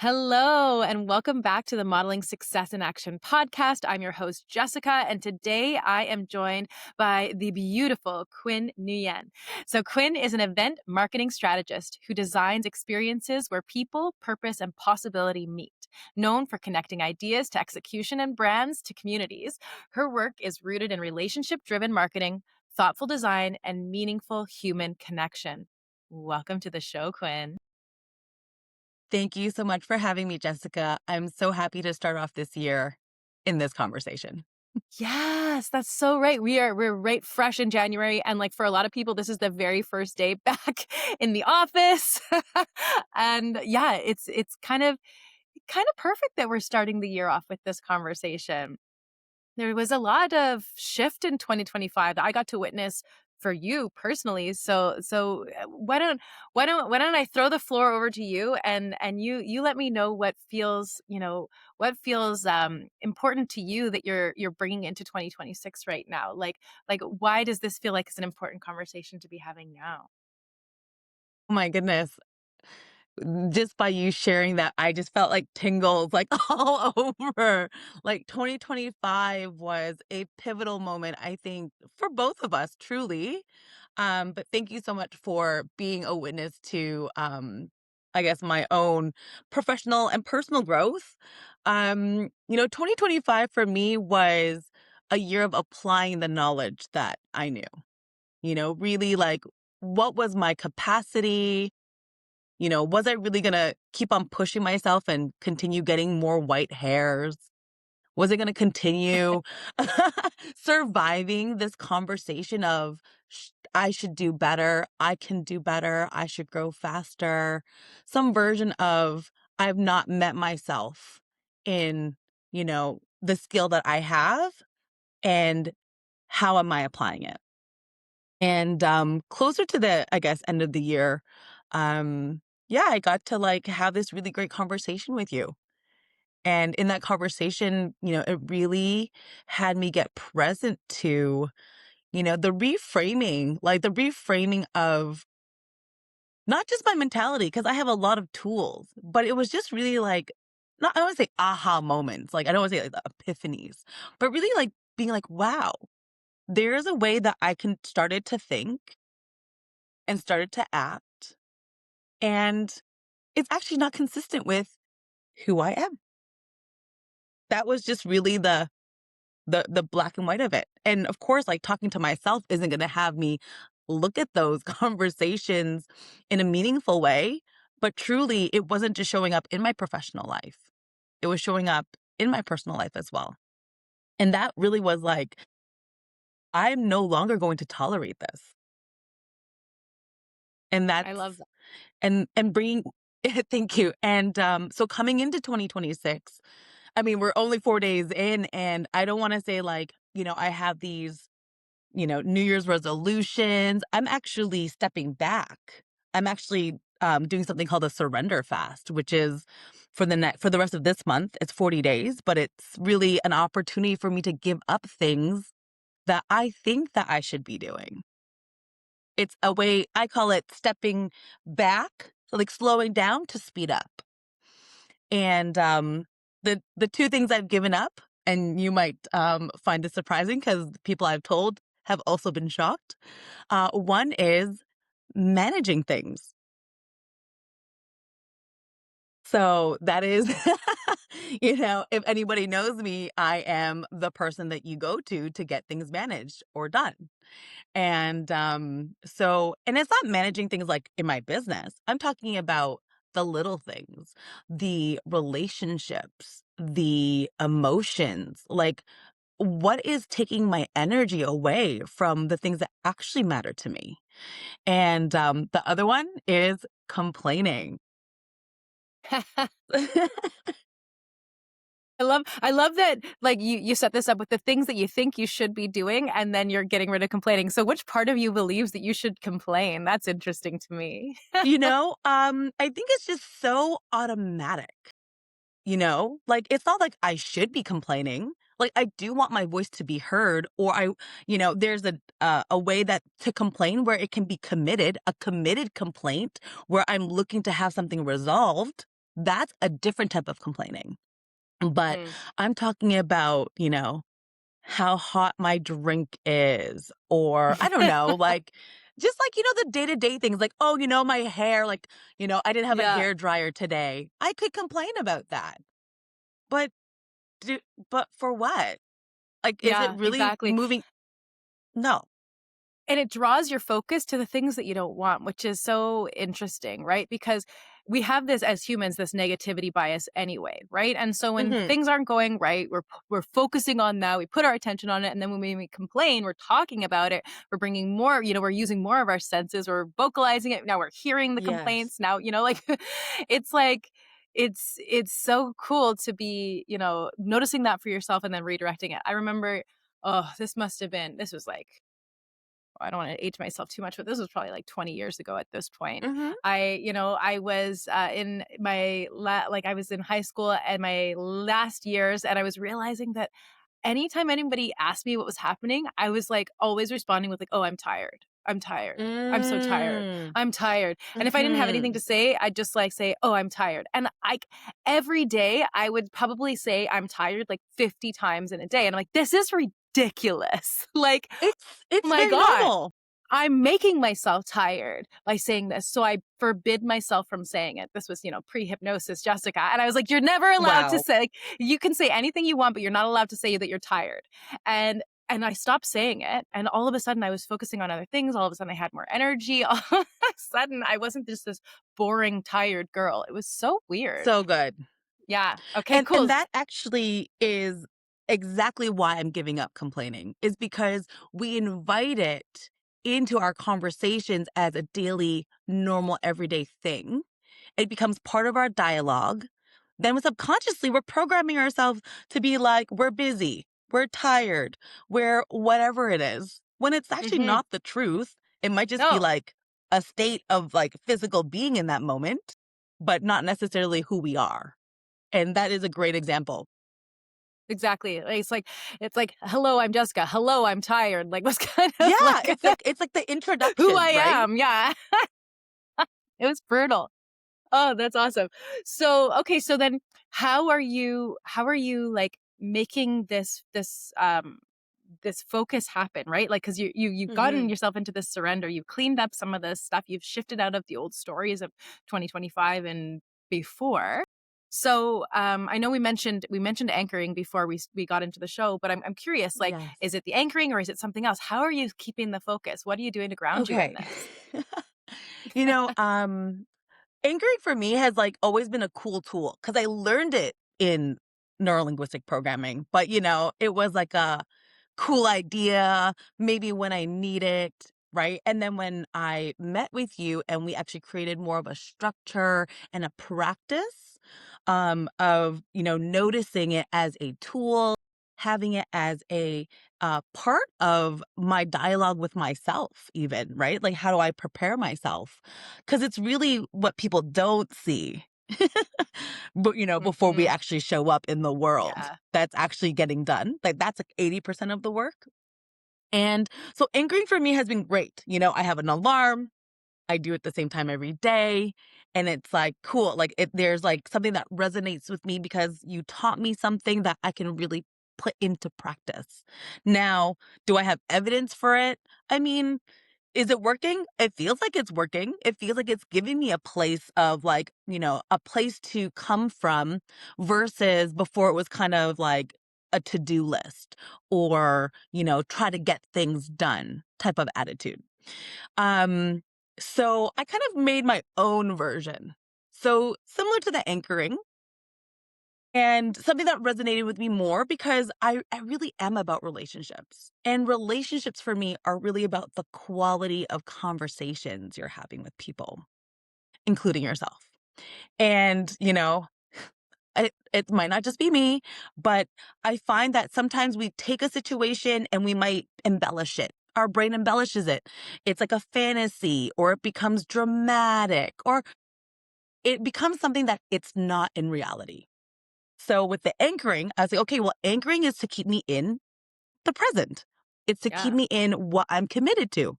Hello, and welcome back to the Modeling Success in Action podcast. I'm your host, Jessica, and today I am joined by the beautiful Quynh Nguyen. So, Quynh is an event marketing strategist who designs experiences where people, purpose, and possibility meet. Known for connecting ideas to execution and brands to communities, her work is rooted in relationship driven marketing, thoughtful design, and meaningful human connection. Welcome to the show, Quynh. Thank you so much for having me, Jessica. I'm so happy to start off this year in this conversation. Yes, that's so right. We're right fresh in January, and like for a lot of people, this is the very first day back in the office. And yeah, it's kind of perfect that we're starting the year off with this conversation. There was a lot of shift in 2025 that I got to witness for you personally. So why don't I throw the floor over to you and you let me know what feels important to you that you're bringing into 2026 right now. Like why does this feel like it's an important conversation to be having now? Oh my goodness. Just by you sharing that, I just felt like tingles like all over. Like 2025 was a pivotal moment, I think, for both of us, truly. But thank you so much for being a witness to I guess my own professional and personal growth. 2025 for me was a year of applying the knowledge that I knew. Really like what was my capacity? Was I really going to keep on pushing myself and continue getting more white hairs? Was it going to continue surviving this conversation of I should do better, I can do better, I should grow faster, some version of I've not met myself in, the skill that I have and how am I applying it? And closer to the, I guess, end of the year, yeah, I got to like have this really great conversation with you. And in that conversation, it really had me get present to, the reframing of not just my mentality, because I have a lot of tools, but it was just really like, not, I don't want to say aha moments. Like, I don't want to say like the epiphanies, but really like being like, wow, there's a way that I can started to think and started to act. And it's actually not consistent with who I am. That was just really the black and white of it. And of course, like talking to myself isn't going to have me look at those conversations in a meaningful way, but truly it wasn't just showing up in my professional life. It was showing up in my personal life as well. And that really was like I'm no longer going to tolerate this. And I love that's that. and bringing thank you. And so coming into 2026, I mean, we're only 4 days in, and I don't wanna say, like, I have these, New Year's resolutions. I'm actually stepping back. I'm actually, doing something called a surrender fast, which is for the rest of this month. It's 40 days, but it's really an opportunity for me to give up things that I think that I should be doing. It's a way I call it stepping back, so, like, slowing down to speed up. And, the 2 things I've given up, and you might, find this surprising because the people I've told have also been shocked. One is managing things. So that is if anybody knows me, I am the person that you go to get things managed or done. And, and it's not managing things like in my business. I'm talking about the little things, the relationships, the emotions, like what is taking my energy away from the things that actually matter to me. And, the other one is complaining. I love that like you set this up with the things that you think you should be doing and then you're getting rid of complaining. So which part of you believes that you should complain? That's interesting to me. I think it's just so automatic. Like, it's not like I should be complaining. Like, I do want my voice to be heard, or there's a way that to complain where it can be committed, a committed complaint where I'm looking to have something resolved. That's a different type of complaining. But Mm. I'm talking about, how hot my drink is, or I don't know, like just like, the day-to-day things like, oh, my hair, like, I didn't have a Yeah. hair dryer today. I could complain about that. But do but for what? Like, is it Yeah, really exactly. moving? No. And it draws your focus to the things that you don't want, which is so interesting, right? Because we have this as humans, this negativity bias anyway, right? And so when Mhm. things aren't going right, we're focusing on that, we put our attention on it, and then when we complain, we're talking about it, we're bringing more, we're using more of our senses, we're vocalizing it. Now we're hearing the Yes. complaints. Now, like it's like it's so cool to be, noticing that for yourself and then redirecting it. I remember, this was like, I don't want to age myself too much, but this was probably like 20 years ago at this point. Mhm. I was in I was in high school and my last years, and I was realizing that anytime anybody asked me what was happening, I was like always responding with like, "Oh, I'm tired. I'm tired. I'm so tired. Mm. I'm tired." And if I didn't have anything to Mhm. say, I'd just like say, "Oh, I'm tired." And every day I would probably say I'm tired like 50 times in a day. And I'm like, "This is ridiculous." Like, oh It's my very god, normal. I'm making myself tired by saying this. So I forbid myself from saying it. This was, pre-hypnosis, Jessica. And I was like, you're never allowed to Wow. say, like, you can say anything you want, but you're not allowed to say that you're tired. And I stopped saying it. And all of a sudden I was focusing on other things. All of a sudden I had more energy. All of a sudden I wasn't just this boring, tired girl. It was so weird. So good. Yeah. Okay, And cool. that actually is exactly why I'm giving up complaining, is because we invite it into our conversations as a daily, normal, everyday thing. It becomes part of our dialogue. Then subconsciously, we're programming ourselves to be like, we're busy, we're tired, we're whatever it is. When it's actually Hmm. not the truth, it might just be No, like a state of like physical being in that moment, but not necessarily who we are. And that is a great example. exactly. Like, it's like, hello, I'm Jessica. Hello, I'm tired. Like, was kind of Yeah, like it's like the who I introduction, right? am. Yeah. It was brutal. Oh, that's awesome. So, okay, so then how are you like making this focus happen, right? Like cuz you've gotten Mhm. yourself into this surrender. You've cleaned up some of this stuff. You've shifted out of the old stories of 2025 and before. So, I know we mentioned anchoring before we got into the show, but I'm curious, like, Yes. is it the anchoring or is it something else? How are you keeping the focus? What are you doing to ground you in Okay. this? You know, anchoring for me has like always been a cool tool because I learned it in neurolinguistic programming, but it was like a cool idea, maybe when I need it, right? And then when I met with you and we actually created more of a structure and a practice of, noticing it as a tool, having it as a part of my dialogue with myself, even, right? Like, how do I prepare myself? Because it's really what people don't see. But, before we Mhm. actually show up in the world, Yeah. that's actually getting done. Like, that's like 80% of the work. And so anchoring for me has been great. I have an alarm. I do it at the same time every day. And it's like, cool. Like there's like something that resonates with me because you taught me something that I can really put into practice. Now, do I have evidence for it? I mean, is it working? It feels like it's working. It feels like it's giving me a place of like, a place to come from versus before it was kind of like a to-do list or, try to get things done type of attitude. Um, so I kind of made my own version. So similar to the anchoring and something that resonated with me more because I really am about relationships. And relationships for me are really about the quality of conversations you're having with people, including yourself. And, it might not just be me, but I find that sometimes we take a situation and we might embellish it. Our brain embellishes it. It's like a fantasy, or it becomes dramatic, or it becomes something that it's not in reality. So with the anchoring, I was like, okay, well, anchoring is to keep me in the present. It's to keep Yeah. me in what I'm committed to.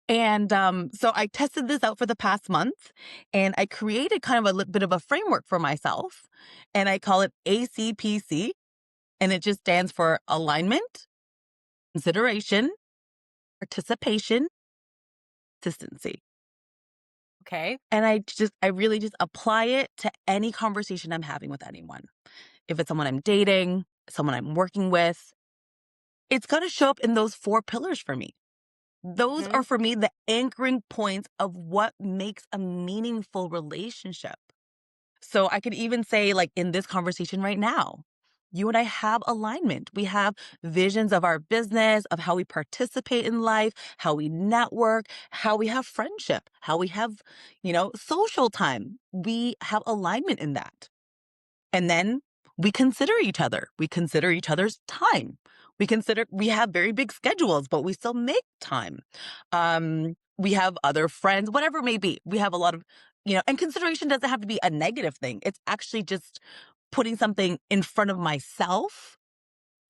And so I tested this out for the past month and I created kind of a bit of a framework for myself. And I call it ACPC. And it just stands for alignment, consideration, participation, consistency. Okay. And I really just apply it to any conversation I'm having with anyone. If it's someone I'm dating, someone I'm working with, it's going to show up in those four pillars for me. Those Mhm. are for me the anchoring points of what makes a meaningful relationship. So I could even say, like in this conversation right now, you and I have alignment. We have visions of our business, of how we participate in life, how we network, how we have friendship, how we have, social time. We have alignment in that. And then we consider each other. We consider each other's time. We have very big schedules, but we still make time. We have other friends, whatever it may be. We have a lot of, and consideration doesn't have to be a negative thing. It's actually just putting something in front of myself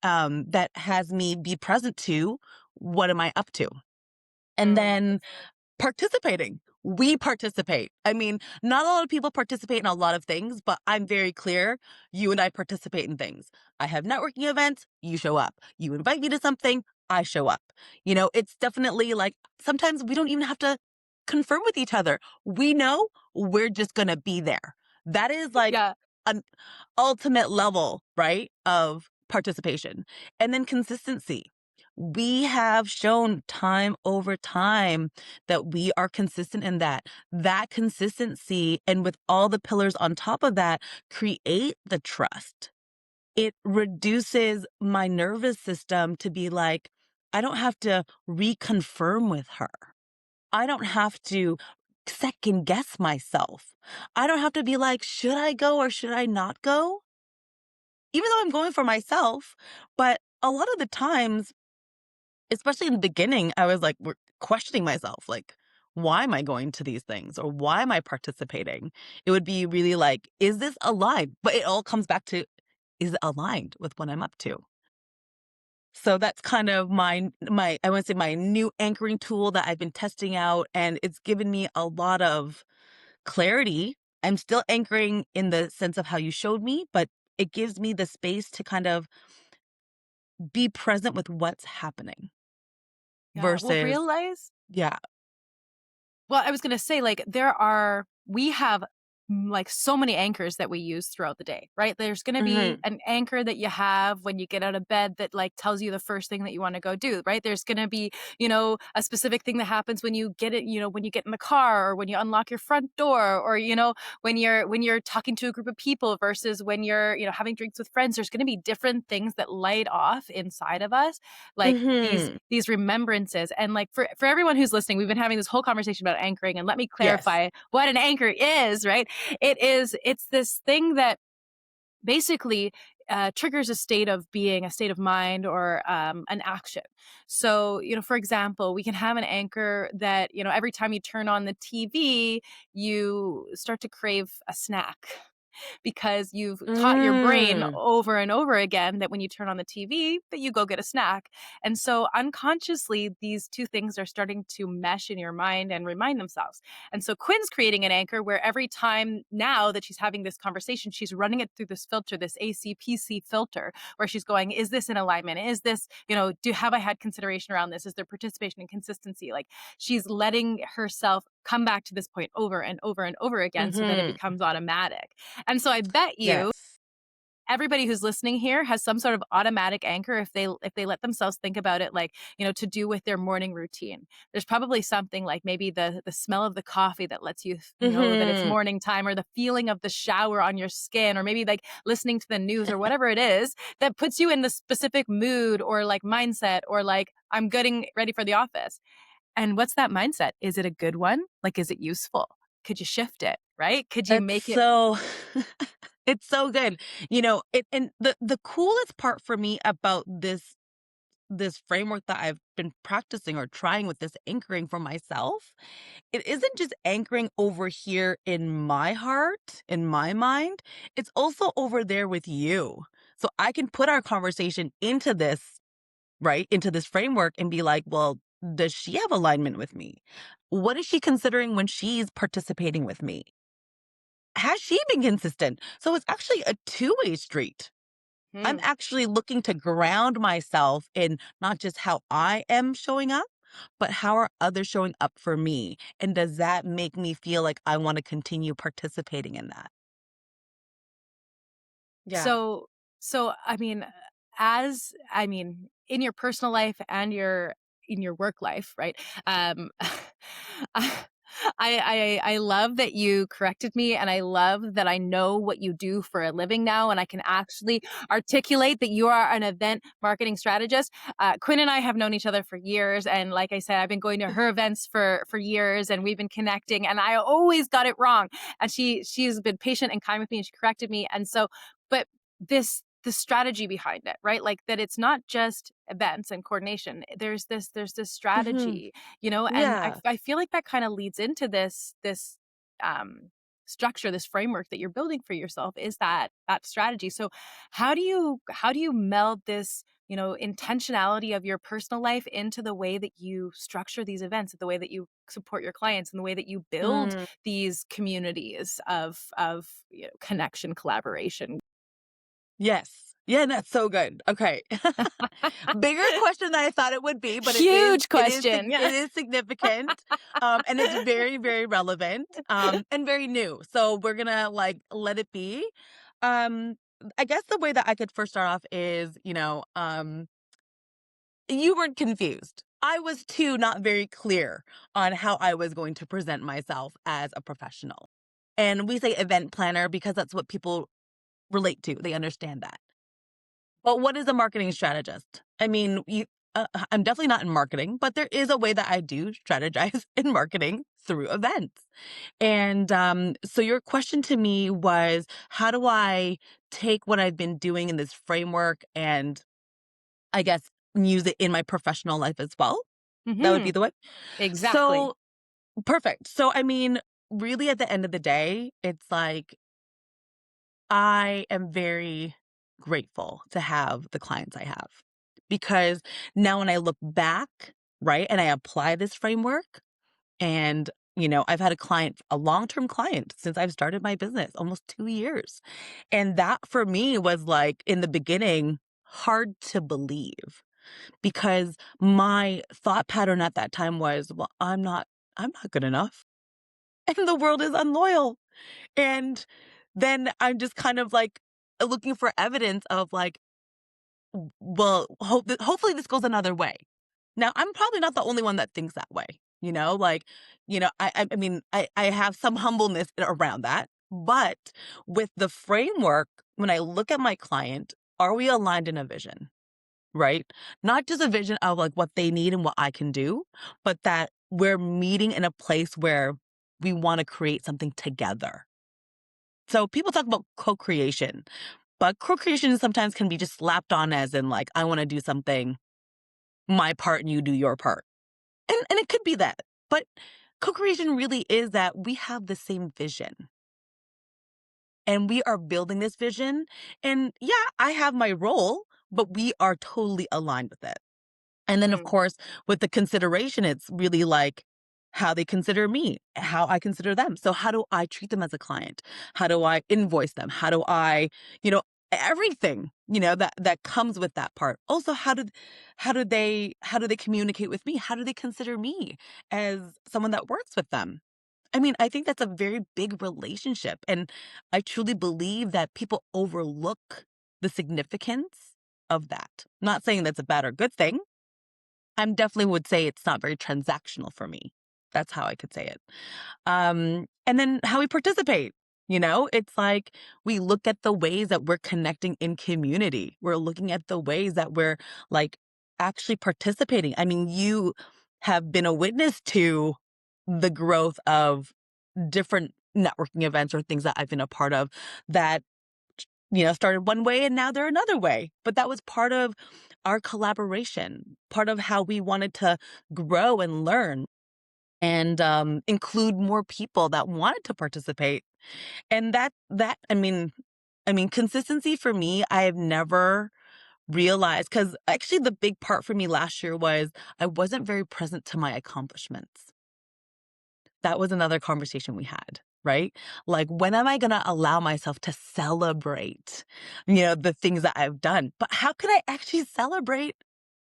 that has me be present to what am I up to? And Mm. then participating. We participate. I mean, not a lot of people participate in a lot of things, but I'm very clear. You and I participate in things. I have networking events, you show up. You invite me to something, I show up. It's definitely like sometimes we don't even have to confirm with each other. We know we're just going to be there. That is like Yeah. an ultimate level, right, of participation. And then consistency. We have shown time over time that we are consistent in that. That consistency, and with all the pillars on top of that, create the trust. It reduces my nervous system to be like, I don't have to reconfirm with her. I don't have to second guess myself. I don't have to be like, should I go or should I not go? Even though I'm going for myself, but a lot of the times, especially in the beginning, I was like questioning myself, like, why am I going to these things or why am I participating? It would be really like, is this aligned? But it all comes back to, is it aligned with what I'm up to? So that's kind of my I want to say my new anchoring tool that I've been testing out, and it's given me a lot of clarity. I'm still anchoring in the sense of how you showed me, but it gives me the space to kind of be present with what's happening Yeah. Well, versus, realize yeah. Well, I was gonna say, like, we have like so many anchors that we use throughout the day, right? There's gonna be Mhm. an anchor that you have when you get out of bed that like tells you the first thing that you want to go do, right? There's gonna be, a specific thing that happens when you get it, when you get in the car or when you unlock your front door or, when you're talking to a group of people versus when you're, having drinks with friends. There's gonna be different things that light off inside of us, like these Mhm. these remembrances. And like for everyone who's listening, we've been having this whole conversation about anchoring, and let me Yes. clarify what an anchor is, right? It's this thing that basically triggers a state of being, a state of mind, or an action. So, for example, we can have an anchor that, every time you turn on the TV, you start to crave a snack because you've taught your brain Mm. over and over again that when you turn on the TV, that you go get a snack. And so unconsciously, these two things are starting to mesh in your mind and remind themselves. And so Quinn's creating an anchor where every time now that she's having this conversation, she's running it through this filter, this ACPC filter, where she's going, is this in alignment? Is this, have I had consideration around this? Is there participation and consistency? Like, she's letting herself come back to this point over and over and over again so that it Mhm. becomes automatic. And so I bet you Yes. everybody who's listening here has some sort of automatic anchor if they let themselves think about it, like, to do with their morning routine. There's probably something like maybe the smell of the coffee that lets you know that it's Mhm. morning time, or the feeling of the shower on your skin, or maybe like listening to the news or whatever it is that puts you in the specific mood or like mindset, or like, I'm getting ready for the office. And what's that mindset? Is it a good one? Like, is it useful? Could you shift it, right? Could you It's make it so it's so good. And the coolest part for me about this framework that I've been practicing or trying with this anchoring for myself, it isn't just anchoring over here in my heart, in my mind, it's also over there with you. So I can put our conversation into this, right? Into this framework and be like, well, Does she have alignment with me? What is she considering when she's participating with me? Has she been consistent? So it's actually a two-way street. I'm Hmm. actually looking to ground myself in not just how I am showing up, but how are others showing up for me? And does that make me feel like I want to continue participating in that? Yeah. So so I mean, as I mean, in your personal life and in your work life, right? I I love that you corrected me, and I love that I know what you do for a living now, and I can actually articulate that you are an event marketing strategist. Quinn and I have known each other for years, and like I said, I've been going to her events for years, and we've been connecting, and I always got it wrong, and she's been patient and kind with me, and she corrected me, and so but the strategy behind it, right? Like that it's not just events and coordination. There's this Hmm. strategy, and Yeah. I feel like that kind of leads into this um structure, this framework that you're building for yourself is that strategy. So how do you meld this, intentionality of your personal life into the way that you structure these events, the way that you support your clients, and the way that you build Mm, these communities of connection, collaboration. yes. Yeah, that's so good. Okay. Bigger question than I thought it would be, but it is Huge question. it Yeah. is significant, and it's very, very relevant, and very new. So we're gonna like let it be. Um, I guess the way that I could first start off is, you weren't confused. I was too not very clear on how I was going to present myself as a professional. And we say event planner because that's what people relate to. They understand that. But what is a marketing strategist? I mean, I'm definitely not in marketing, but there is a way that I do strategize in marketing through events. And so your question to me was, how do I take what I've been doing in this framework and I guess use it in my professional life as well? That would be Mhm. the way. Exactly. So perfect. So I mean, really, at the end of the day, it's like I am very grateful to have the clients I have because now when I look back, right, and I apply this framework, and I've had a long-term client since I've started my business, almost 2 years. And that for me was like in the beginning, hard to believe because my thought pattern at that time was, well, I'm not good enough. And the world is unloyal. And then I'm just kind of like looking for evidence of like, well, hopefully this goes another way. Now, I'm probably not the only one that thinks that way. Like, I mean, I have some humbleness around that. But with the framework, when I look at my client, are we aligned in a vision? Right? Not just a vision of like what they need and what I can do, but that we're meeting in a place where we want to create something together. So people talk about co-creation, but co-creation sometimes can be just slapped on as in like, I want to do something, my part and you do your part. And it could be that. But co-creation really is that we have the same vision and we are building this vision. And yeah, I have my role, but we are totally aligned with it. And then, of Mhm. course, with the consideration, it's really like how they consider me, how I consider them. So, how do I treat them as a client? How do I invoice them? How do I, you know, everything, that comes with that part. Also, how do they communicate with me? How do they consider me as someone that works with them? I mean, I think that's a very big relationship. And I truly believe that people overlook the significance of that. Not saying that's a bad or good thing. I'm definitely would say it's not very transactional for me. That's how I could say it. And then how we participate. It's like we look at the ways that we're connecting in community. We're looking at the ways that we're like actually participating. I mean, you have been a witness to the growth of different networking events or things that I've been a part of that started one way and now they're another way. But that was part of our collaboration, part of how we wanted to grow and learn and include more people that wanted to participate. And that I mean, consistency for me, I have never realize, because actually the big part for me last year was I wasn't very present to my accomplishments. That was another conversation we had, right? Like, when am I going to allow myself to celebrate, the things that I've done? But how can I actually celebrate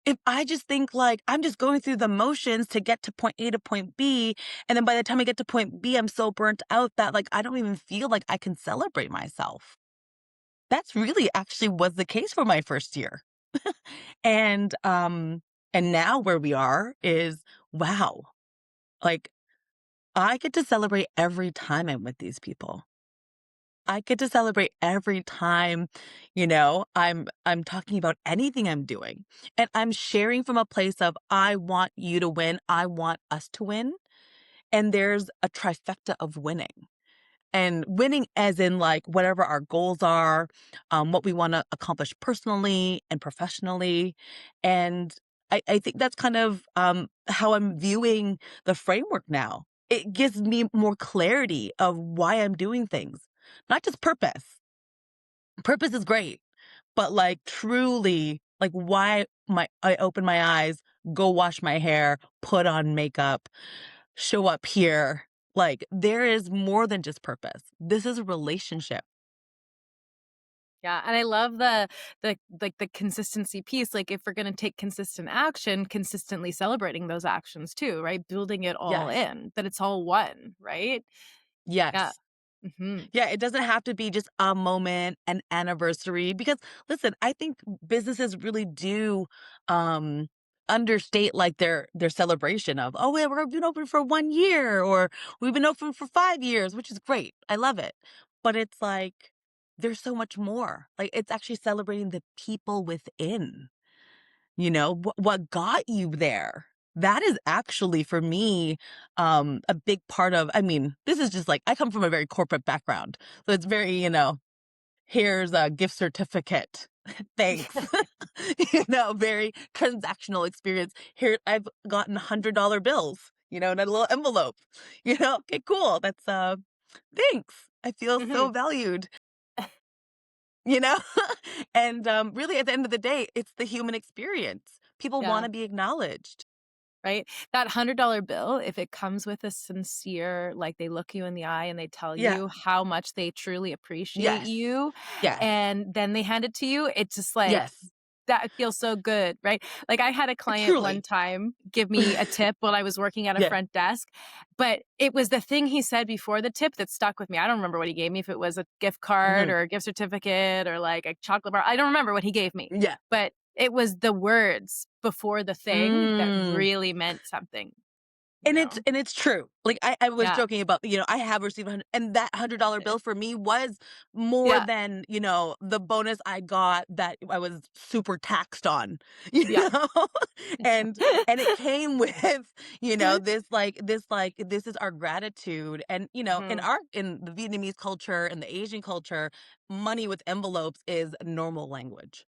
if I just think like I'm just going through the motions to get to point A to point B? And then by the time I get to point B, I'm so burnt out that like I don't even feel like I can celebrate myself. That's really actually was the case for my first year. And and now where we are is wow. Like I get to celebrate every time I'm with these people. I get to celebrate every time, I'm talking about anything I'm doing. And I'm sharing from a place of I want you to win, I want us to win. And there's a trifecta of winning. And winning as in like whatever our goals are, what we want to accomplish personally and professionally. And I think that's kind of how I'm viewing the framework now. It gives me more clarity of why I'm doing things, not just purpose. Purpose is great, but like truly, like why I open my eyes, go wash my hair, put on makeup, show up here. Like there is more than just purpose. This is a relationship. Yeah, and I love the consistency piece, like, if we're gonna take consistent action, consistently celebrating those actions too, right? Building it all Yes. in, that it's all one, right? Yeah. Yes. Mhm. Yeah, it doesn't have to be just a moment, an anniversary, because listen, I think businesses really do um understate like their celebration of, oh yeah, we've been open for 1 year or we've been open for 5 years, which is great. I love it. But it's like there's so much more. Like it's actually celebrating the people within. What got you there? That is actually for me a big part of, I mean, this is just like I come from a very corporate background. So it's very, here's a gift certificate. Thanks. Very transactional experience. Here I've gotten $100 bills, in a little envelope. Okay, cool. That's thanks. I feel so Mhm. valued. You know? And, really, at the end of the day, it's the human experience. People Yeah. wanna be acknowledged. Right? That $100 bill, if it comes with a sincere like, they look you in the eye and they tell Yeah. you how much they truly appreciate Yes. you, Yes. and then they hand it to you, it's just like, Yes. that feels so good, right? Like, I had a client one Truly. time give me a tip while I was working at a Yeah. front desk, but it was the thing he said before the tip that stuck with me. I don't remember what he gave me, if it was a gift card Mhm. or a gift certificate or, like, a chocolate bar. I don't remember what he gave me, Yeah. but it was the words before the thing that Mm. really meant something, you And it's know? and it's true. Like, I was Yeah. joking about, I have received and that $100 bill for me was more Yeah. than, the bonus I got that I was super taxed on, you Yeah. know? And it came with, this is our gratitude. And, Mhm. in the Vietnamese culture and the Asian culture, money with envelopes is normal language.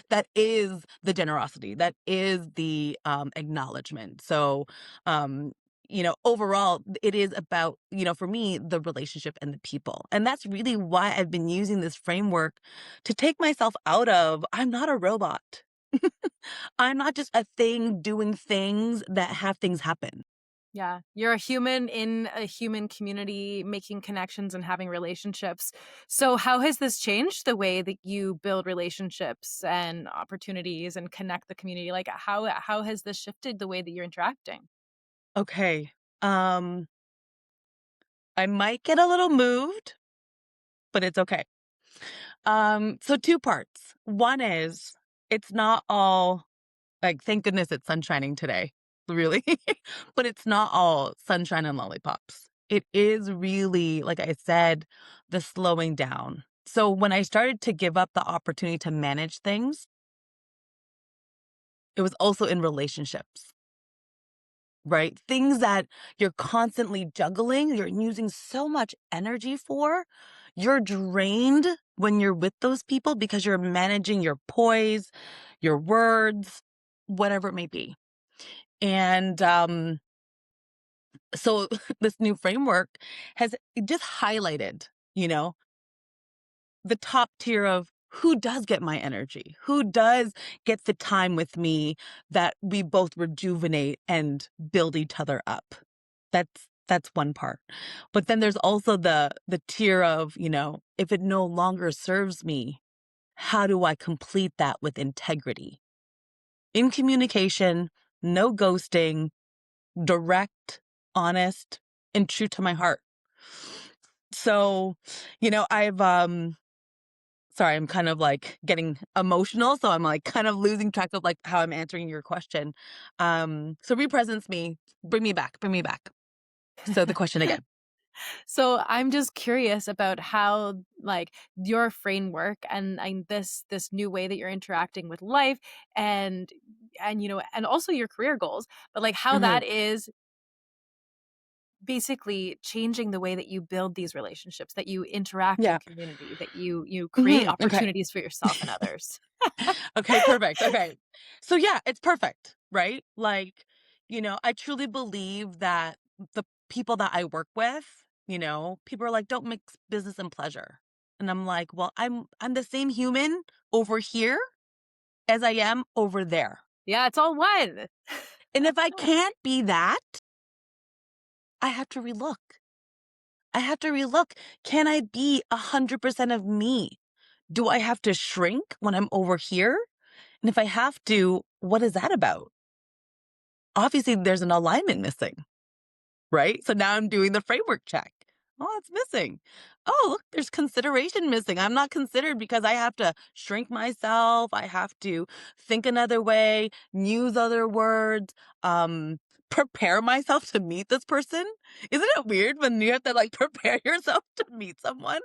That is the generosity. That is the, acknowledgement. So, overall, it is about, for me, the relationship and the people. And that's really why I've been using this framework to take myself out of, I'm not a robot. I'm not just a thing doing things that have things happen. Yeah. You're a human in a human community, making connections and having relationships. So how has this changed the way that you build relationships and opportunities and connect the community? Like, how has this shifted the way that you're interacting? Okay. Um, I might get a little moved, but it's okay. So two parts. One is it's not all like, thank goodness it's sun shining today, really. But it's not all sunshine and lollipops. It is really, like I said, the slowing down. So when I started to give up the opportunity to manage things, it was also in relationships, right? Things that you're constantly juggling, you're using so much energy for. You're drained when you're with those people because you're managing your poise, your words, whatever it may be. And so this new framework has just highlighted, the top tier of who does get my energy? Who does get the time with me that we both rejuvenate and build each other up? That's one part. But then there's also the tier of, if it no longer serves me, how do I complete that with integrity? In communication, no ghosting, direct, honest, and true to my heart. So, I've sorry, I'm kind of like getting emotional, so I'm like kind of losing track of like how I'm answering your question. So represents me, bring me back, bring me back. So the question again. So I'm just curious about how like your framework and this new way that you're interacting with life and and also your career goals, but like how Mhm. that is basically changing the way that you build these relationships, that you interact in Yeah. community, that you create Okay. opportunities for yourself and others. Okay, perfect. Okay. So yeah, it's perfect, right? Like, I truly believe that the people that I work with, people are like, don't mix business and pleasure. And I'm like, well, I'm the same human over here as I am over there. Yeah, it's all one. And if I can't be that, I have to relook. I have to relook. Can I be 100% of me? Do I have to shrink when I'm over here? And if I have to, what is that about? Obviously, there's an alignment missing, right? So now I'm doing the framework check. Oh, it's missing. Oh, look, there's consideration missing. I'm not considered because I have to shrink myself. I have to think another way, use other words, prepare myself to meet this person. Isn't it weird when you have to like prepare yourself to meet someone?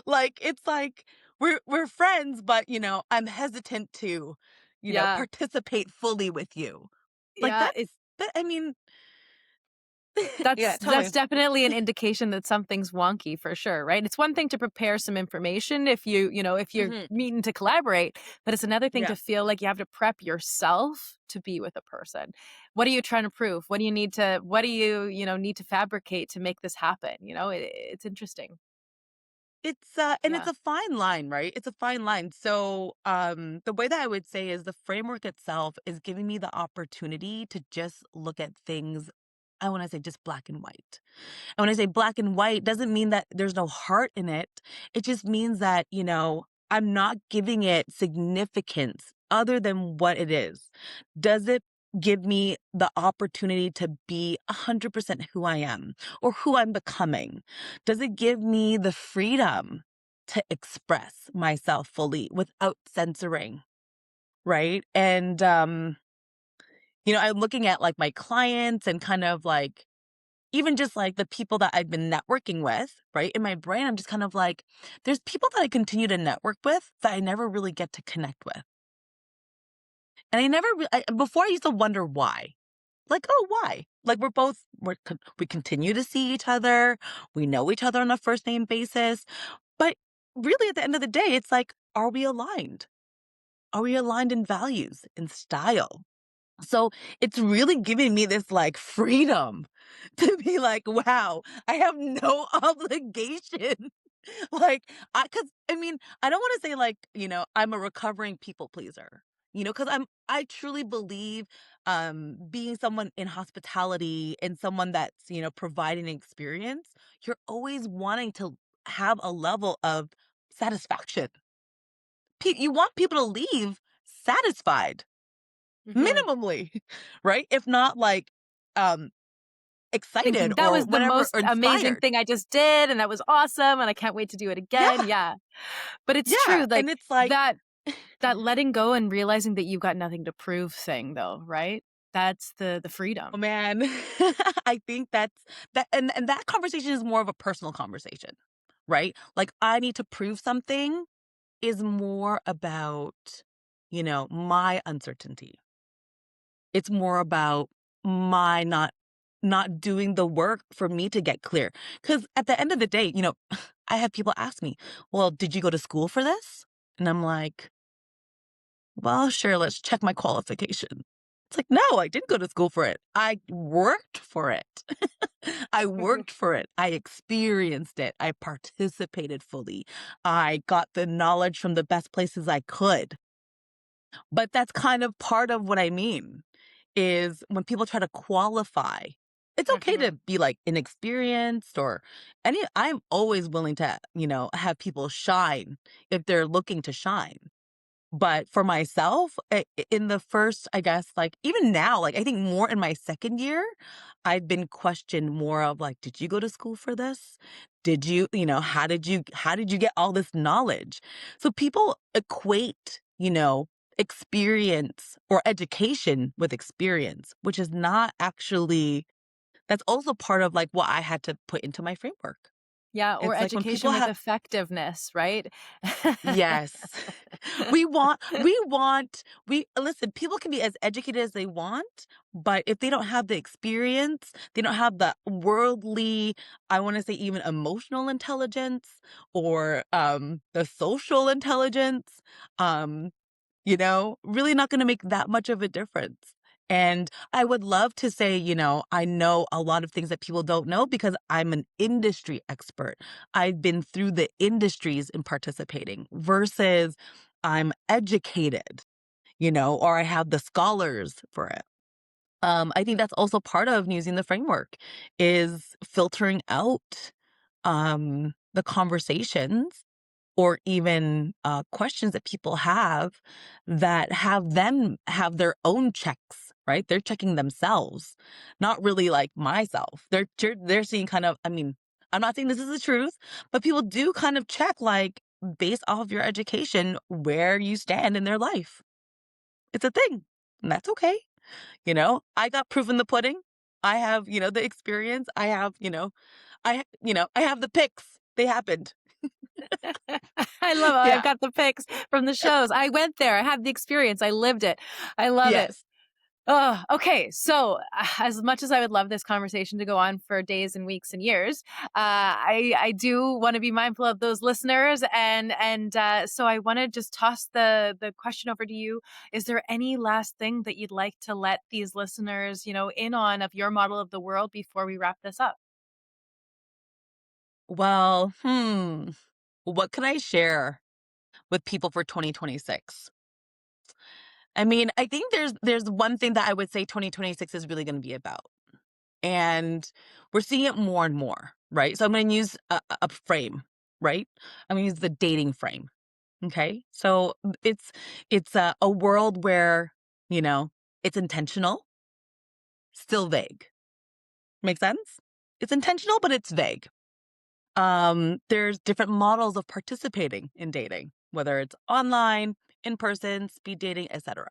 Like it's like we're friends, but I'm hesitant to, Yeah. participate fully with you. Like Yeah, I mean, yeah, tell that's me. definitely an indication that something's wonky for sure, right? It's one thing to prepare some information if if you're Mhm. meeting to collaborate, but it's another thing Yeah. to feel like you have to prep yourself to be with a person. What are you trying to prove? What do you need to fabricate to make this happen? It's interesting. And it's Yeah. a fine line, right? It's a fine line. So, the way that I would say is the framework itself is giving me the opportunity to just look at things, I want to say just black and white. And when I say black and white, doesn't mean that there's no heart in it. It just means that, I'm not giving it significance other than what it is. Does it give me the opportunity to be 100% who I am or who I'm becoming? Does it give me the freedom to express myself fully without censoring? Right. And, I'm looking at like my clients and kind of like, even just like the people that I've been networking with, right? In my brain, I'm just kind of like, there's people that I continue to network with that I never really get to connect with. And before I used to wonder why. Like, oh, why? Like we continue to see each other. We know each other on a first name basis. But really at the end of the day, it's like, are we aligned? Are we aligned in values, in style? So it's really giving me this like freedom to be like, wow, I have no obligation. Like, I mean, I don't want to say like, I'm a recovering people pleaser, because I truly believe, being someone in hospitality and someone that's, providing an experience, you're always wanting to have a level of satisfaction. You want people to leave satisfied Mhm. minimally, right? If not like, um, excited Thinking that or was the whatever, most or amazing inspired. thing I just did, and that was awesome, and I can't wait to do it again. Yeah, Yeah. But it's yeah, true, and like it's like, that letting go and realizing that you've got nothing to prove thing though, right? That's the oh freedom. man, I think and that conversation is more of a personal conversation, right? Like I need to prove something is more about, my uncertainty. It's more about my not doing the work for me to get clear. Because at the end of the day, I have people ask me, "Well, did you go to school for this?" And I'm like, "Well, sure, let's check my qualification." It's like, no, I didn't go to school for it. I worked for it. I worked for it. I experienced it. I participated fully. I got the knowledge from the best places I could. But that's kind of part of what I mean is when people try to qualify, it's okay to Mhm. be like inexperienced or I'm always willing to, have people shine if they're looking to shine. But for myself, in the first, I guess, like even now, like I think more in my second year, I've been questioned more of like, did you go to school for this? Did you, how did you get all this knowledge? So people equate, experience or education with experience, which is not actually, that's also part of like what I had to put into my framework. Yeah, or It's like when people education with have, effectiveness, right? yes. We listen, people can be as educated as they want, but if they don't have the experience, they don't have the worldly, I want to say even emotional intelligence or the social intelligence, um really not going to make that much of a difference. And I would love to say, I know a lot of things that people don't know because I'm an industry expert. I've been through the industries in participating versus I'm educated, or I have the scholars for it. I think that's also part of using the framework is filtering out the conversations or even questions that people have them have their own checks, right? They're checking themselves, not really like myself. They're seeing kind of. I mean, I'm not saying this is the truth, but people do kind of check like based off of your education where you stand in their life. It's a thing, and that's okay. I got proof in the pudding. I have the experience. I have I have the pics. They happened. I love it. I've Yeah. got the pics from the shows. I went there. I had the experience. I lived it. I love it. Yes. Oh, okay. So, as much as I would love this conversation to go on for days and weeks and years, I do want to be mindful of those listeners, and so I want to just toss the question over to you. Is there any last thing that you'd like to let these listeners, in on of your model of the world before we wrap this up? Well, what can I share with people for 2026? I mean, I think there's one thing that I would say 2026 is really going to be about. And we're seeing it more and more, right? So I'm going to use a frame, right? I'm going to use the dating frame. Okay? So it's a world where, you know, it's intentional, still vague. Make sense? It's intentional, but it's vague. There's different models of participating in dating, whether it's online, in person, speed dating, etc.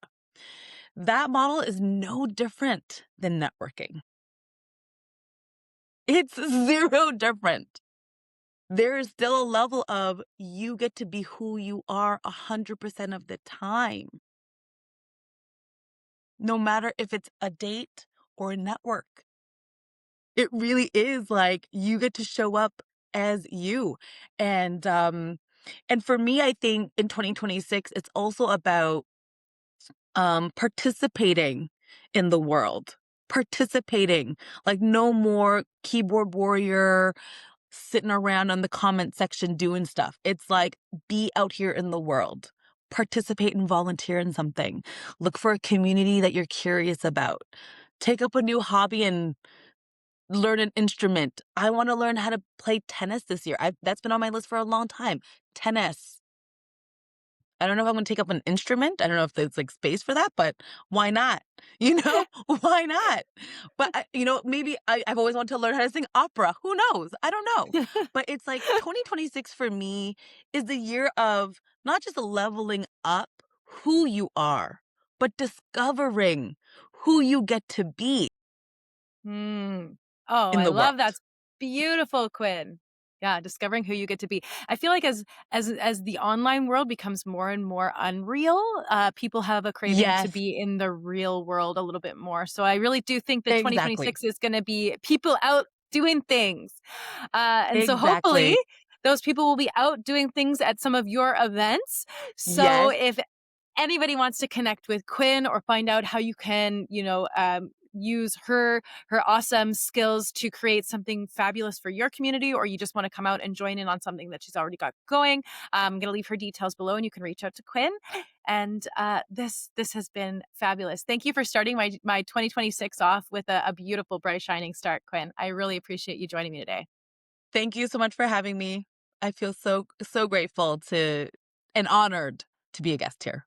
That model is no different than networking. It's zero different. There is still a level of you get to be who you are 100% of the time, no matter if it's a date or a network. It really is like you get to show up as you. And for me, I think in 2026, it's also about participating in the world. Participating, like no more keyboard warrior sitting around on the comment section doing stuff. It's like be out here in the world. Participate and volunteer in something. Look for a community that you're curious about. Take up a new hobby and learn an instrument. I want to learn how to play tennis this year. That's been on my list for a long time. Tennis. I don't know if I'm gonna take up an instrument. I don't know if there's, like, space for that, but why not? You know? Why not? But maybe I've always wanted to learn how to sing opera. Who knows? I don't know. But it's like 2026 for me is the year of not just leveling up who you are, but discovering who you get to be Mm. Oh, in I the love that. world. It's beautiful, Quinn. Yeah, discovering who you get to be. I feel like as the online world becomes more and more unreal, people have a craving to Yes, be in the real world a little bit more. So I really do think that exactly. 2026 is going to be people out doing things, and so hopefully Exactly. those people will be out doing things at some of your events. So Yes. anybody wants to connect with Quynh or find out how you can, use her awesome skills to create something fabulous for your community, or you just want to come out and join in on something that she's already got going, I'm going to leave her details below, and you can reach out to Quynh. And this has been fabulous. Thank you for starting my 2026 off with a beautiful, bright, shining start, Quynh. I really appreciate you joining me today. Thank you so much for having me. I feel so grateful to and honored to be a guest here.